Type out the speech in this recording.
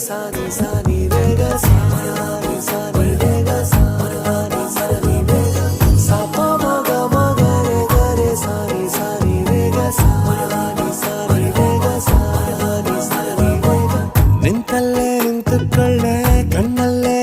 ಸಾನಿ ಸಾನಿ ರೇಗ ಸಾನಿ ಸಾನಿ ರೇಗ ಸಾನಿ ಸಾನಿ ರೇಗ ಸಾಪ ಮಗ ಮಗ ರೇ ಗರೆ ಸಾನಿ ಸಾನಿ ರೇಗ ಸಾನಿ ಸಾನಿ ರೇಗ ಸಾನಿ ಸಾನಿ ರೇಗ ನಿಂತಲ್ಲೇ ನಿಂತುಕೊಳ್ಳೆ ಕಣ್ಣಲ್ಲೇ